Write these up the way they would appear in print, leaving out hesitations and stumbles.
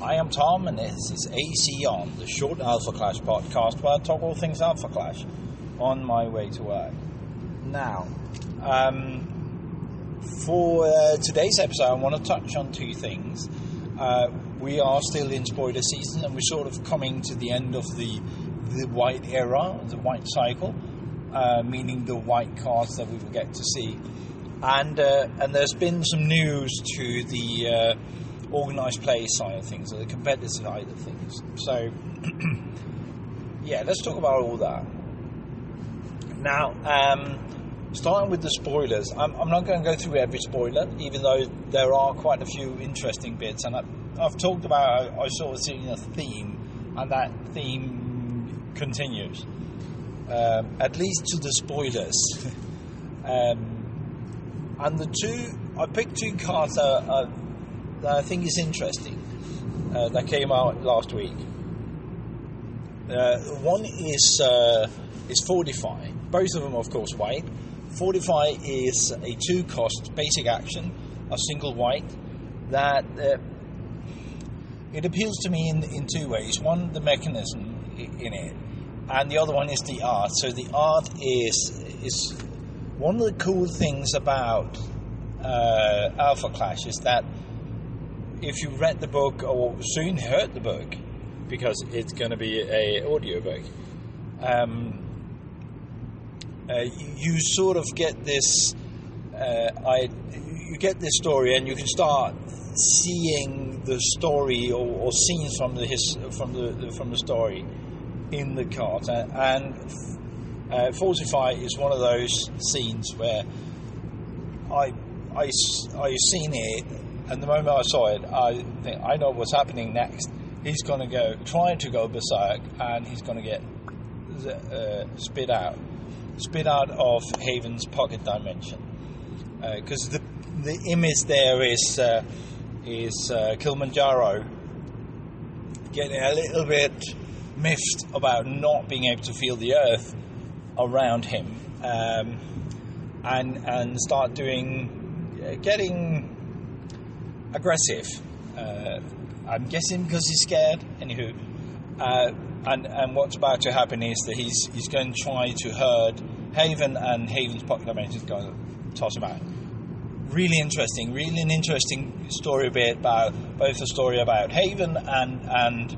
I am Tom, and this is AC On, the short Alpha Clash podcast where I talk all things Alpha Clash on my way to work. Now, for today's episode, I want to touch on two things. We are still in spoiler season, and we're sort of coming to the end of the white era, the white cycle, meaning the white cards that we will get to see. And there's been some news to the organised play side of things, or the competitive side of things. So, yeah, let's talk about all that. Now, starting with the spoilers, I'm not going to go through every spoiler, even though there are quite a few interesting bits, and I've talked about I sort of seeing a theme, and that theme continues, at least to the spoilers. And I picked two cards that I think is interesting, that came out last week. One is Fortify. Both of them, of course, white. Fortify is a 2-cost basic action, a single white, that it appeals to me in two ways. One, the mechanism in it, and the other one is the art. So the art is one of the cool things about Alpha Clash is that if you read the book or soon heard the book, because it's going to be a audio book, you sort of get this you get this story, and you can start seeing the story or scenes from the story in the cards, and Fortify is one of those scenes where I seen it, and the moment I saw it, I think I know what's happening next. He's going to trying to go berserk, and he's going to get spit out of Haven's pocket dimension, because the image there is Kilimanjaro getting a little bit miffed about not being able to feel the earth around him, and start getting aggressive. I'm guessing because he's scared. Anywho, and what's about to happen is that he's going to try to hurt Haven, and Haven's pocket dimension is going to toss him out. Really an interesting story bit about both the story about Haven and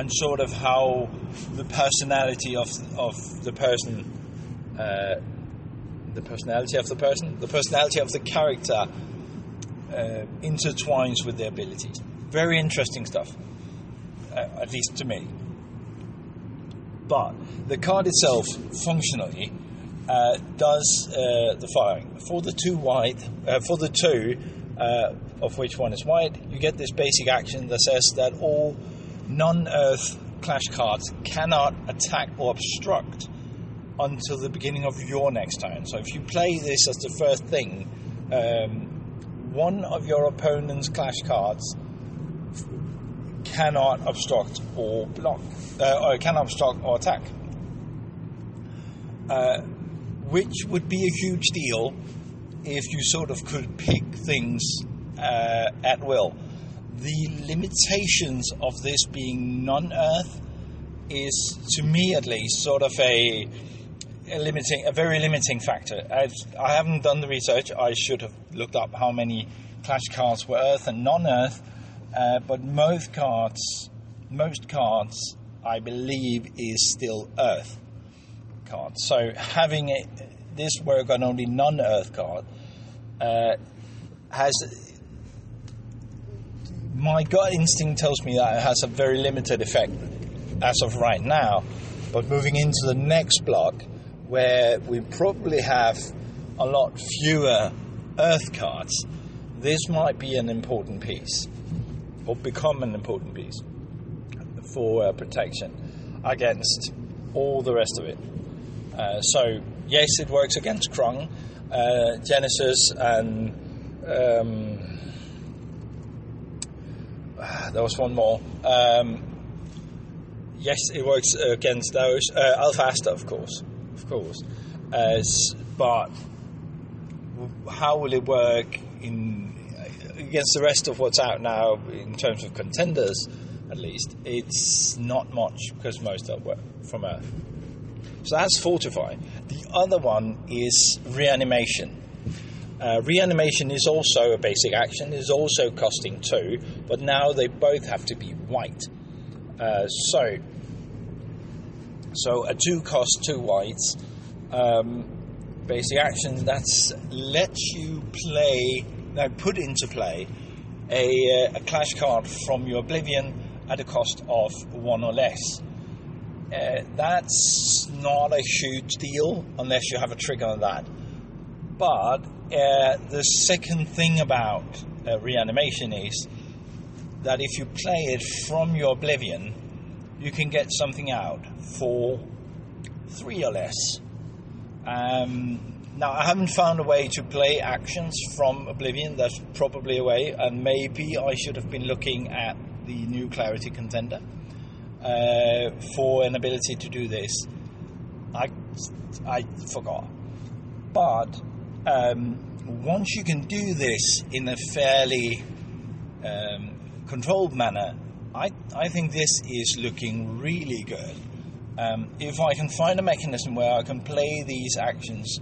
sort of how the personality of the person, the personality of the character intertwines with their abilities. Very interesting stuff, at least to me. But the card itself, functionally, does the following. For the two, of which one is white, you get this basic action that says that all non-Earth Clash cards cannot attack or obstruct until the beginning of your next turn. So if you play this as the first thing, one of your opponent's Clash cards cannot obstruct or block, or cannot obstruct or attack, which would be a huge deal if you sort of could pick things at will. The limitations of this being non-Earth is, to me at least, sort of a very limiting factor. I haven't done the research. I should have looked up how many Clash cards were Earth and non-Earth, but most cards, I believe, is still Earth cards. So having this work on only non-Earth card has, my gut instinct tells me that it has a very limited effect as of right now. But moving into the next block, where we probably have a lot fewer Earth cards, this might be an important piece, or become an important piece for protection against all the rest of it. So yes, it works against Krung, Genesis, and there was one more. Yes, it works against those. Alphasta, of course. But how will it work in against the rest of what's out now in terms of contenders, at least, it's not much because most are from Earth. So that's Fortify. The other one is Reanimation. Reanimation is also a basic action, is also costing 2, but now they both have to be white. So a 2 costs 2 whites. Basic action that's lets you put into play a clash card from your Oblivion at a cost of 1 or less. That's not a huge deal unless you have a trigger on that. But the second thing about Reanimation is that if you play it from your Oblivion, you can get something out for 3 or less. Now, I haven't found a way to play actions from Oblivion. There's probably a way, and maybe I should have been looking at the new Clarity Contender for an ability to do this. I forgot. But once you can do this in a fairly controlled manner, I think this is looking really good. If I can find a mechanism where I can play these actions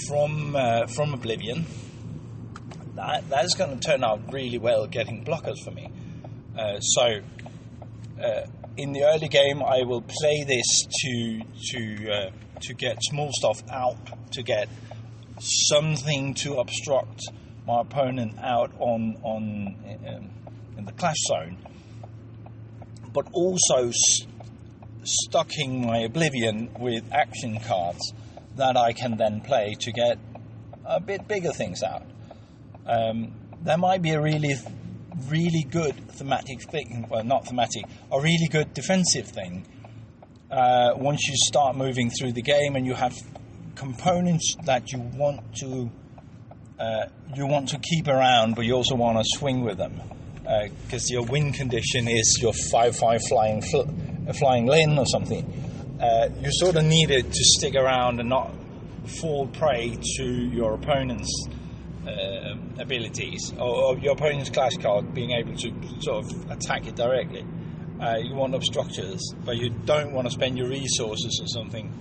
from Oblivion, that's going to turn out really well getting blockers for me. In the early game, I will play this to get small stuff out, to get something to obstruct my opponent out in the clash zone, but also stocking my Oblivion with action cards that I can then play to get a bit bigger things out. There might be a really good thematic thing, well, not thematic, a really good defensive thing once you start moving through the game and you have components that you want to keep around, but you also want to swing with them, because your win condition is your 5/5 flying Lin or something. You sort of need it to stick around and not fall prey to your opponent's abilities, or your opponent's clash card being able to sort of attack it directly. You want obstructors, but you don't want to spend your resources on something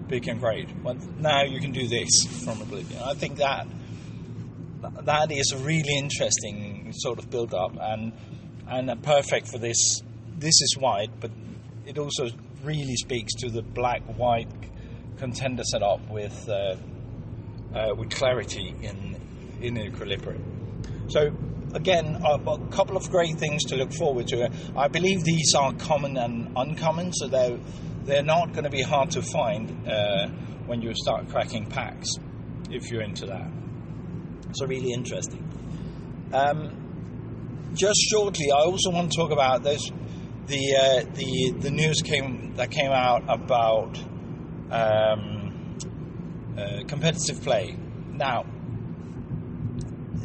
big and great. But now you can do this from Oblivion. I think that is a really interesting sort of build-up and perfect for this. This is white, but it also really speaks to the black-white contender setup with clarity in equilibrium. So again, a couple of great things to look forward to. I believe these are common and uncommon, so they're not going to be hard to find when you start cracking packs, if you're into that. So really interesting. Just shortly, I also want to talk about this. The news that came out about competitive play. Now,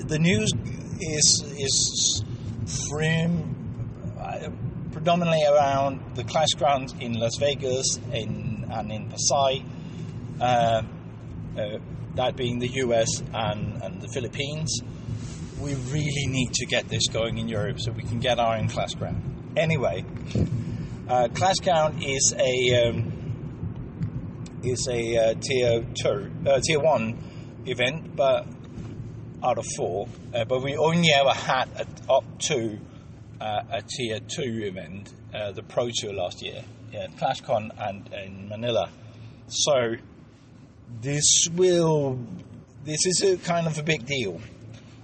the news is predominantly around the Clashgrounds in Las Vegas and in Pasay, that being the US and the Philippines. We really need to get this going in Europe so we can get our own Clashground. Anyway, Clashground is a tier 1 event, but out of 4. But we only ever had up to a tier 2 event, the Pro Tour last year, ClashCon and in Manila. So this is a kind of a big deal.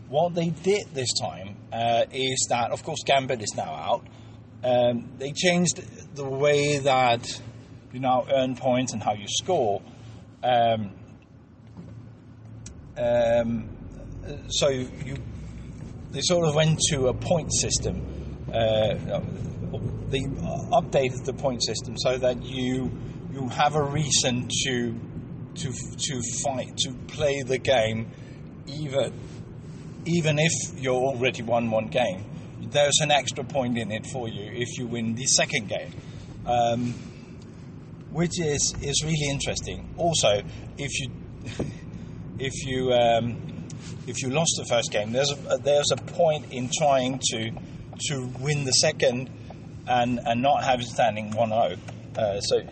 What they did this time is that, of course, Gambit is now out. They changed the way that you now earn points and how you score. So they sort of went to a point system. They updated the point system so that you have a reason to fight, to play the game, even if you're already won one game. There's an extra point in it for you if you win the second game, which is really interesting. Also, if you if you lost the first game, there's a point in trying to win the second and not have it standing 1-0. So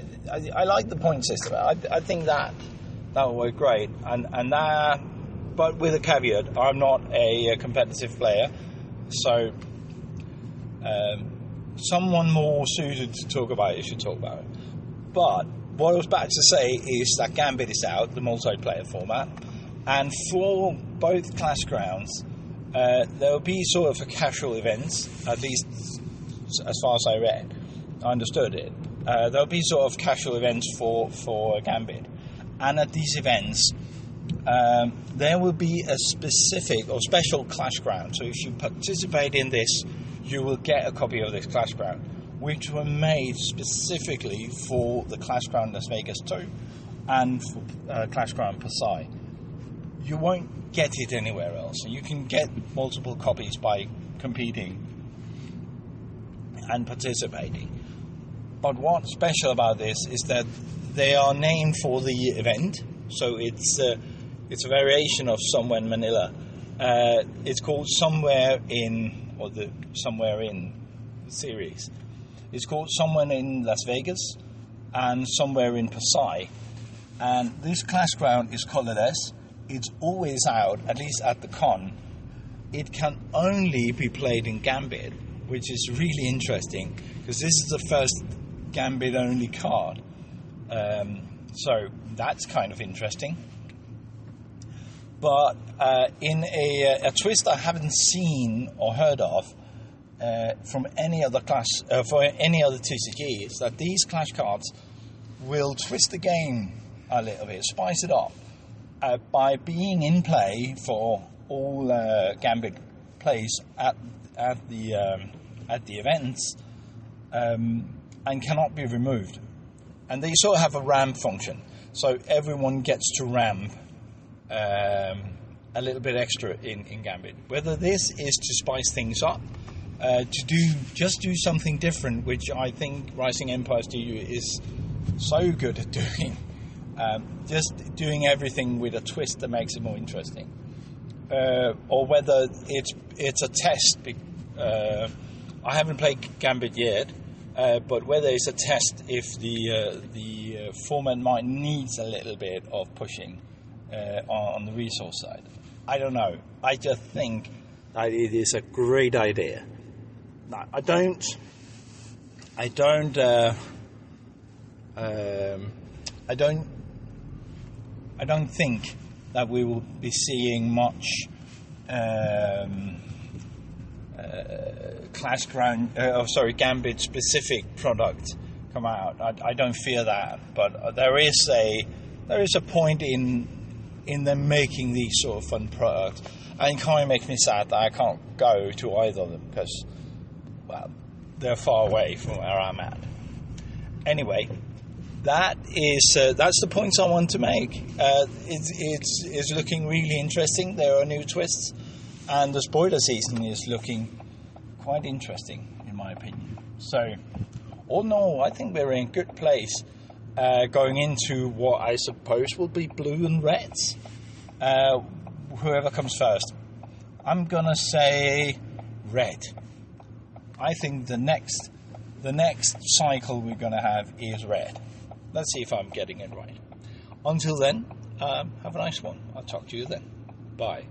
I like the point system. I think that will work great. And that, but with a caveat, I'm not a competitive player, so someone more suited to talk about it should talk about it. But what I was about to say is that Gambit is out, the multiplayer format, and for both Clashgrounds, there will be sort of a casual events, at least as far as I understood it. There'll be sort of casual events for Gambit, and at these events, there will be a specific or special Clashground. So if you participate in this, you will get a copy of this Clashground, which were made specifically for the Clashground Las Vegas 2 and for Clashground Pasai. You won't get it anywhere else. You can get multiple copies by competing and participating. But what's special about this is that they are named for the event. So it's a variation of Somewhere in Manila. It's called Somewhere in series. It's called Somewhere in Las Vegas and Somewhere in Pasai. And this Clashground is colorless. It's always out, at least at the con. It can only be played in Gambit, which is really interesting because this is the first Gambit-only card. So that's kind of interesting. But in a twist I haven't seen or heard of from any other for any other TCG, is that these Clash cards will twist the game a little bit, spice it up by being in play for all Gambit plays at the events and cannot be removed. And they sort of have a ramp function, so everyone gets to ramp a little bit extra in Gambit. Whether this is to spice things up, to do something different, which I think Rising Empire Studio is so good at doing, just doing everything with a twist that makes it more interesting, or whether it's a test. I haven't played Gambit yet, but whether it's a test if the format might needs a little bit of pushing on the resource side. I don't know. I just think that it is a great idea. I don't think that we will be seeing much Gambit specific product come out. I don't fear that, but there is a point in them making these sort of fun products, and it kind of makes me sad that I can't go to either of them because, well, they're far away from where I'm at. Anyway, that's the points I want to make. It's looking really interesting. There are new twists, and the spoiler season is looking quite interesting, in my opinion. So, all in all, I think we're in a good place going into what I suppose will be blue and reds. Whoever comes first. I'm gonna say red. I think the next cycle we're gonna have is red. Let's see if I'm getting it right. Until then, have a nice one. I'll talk to you then. Bye.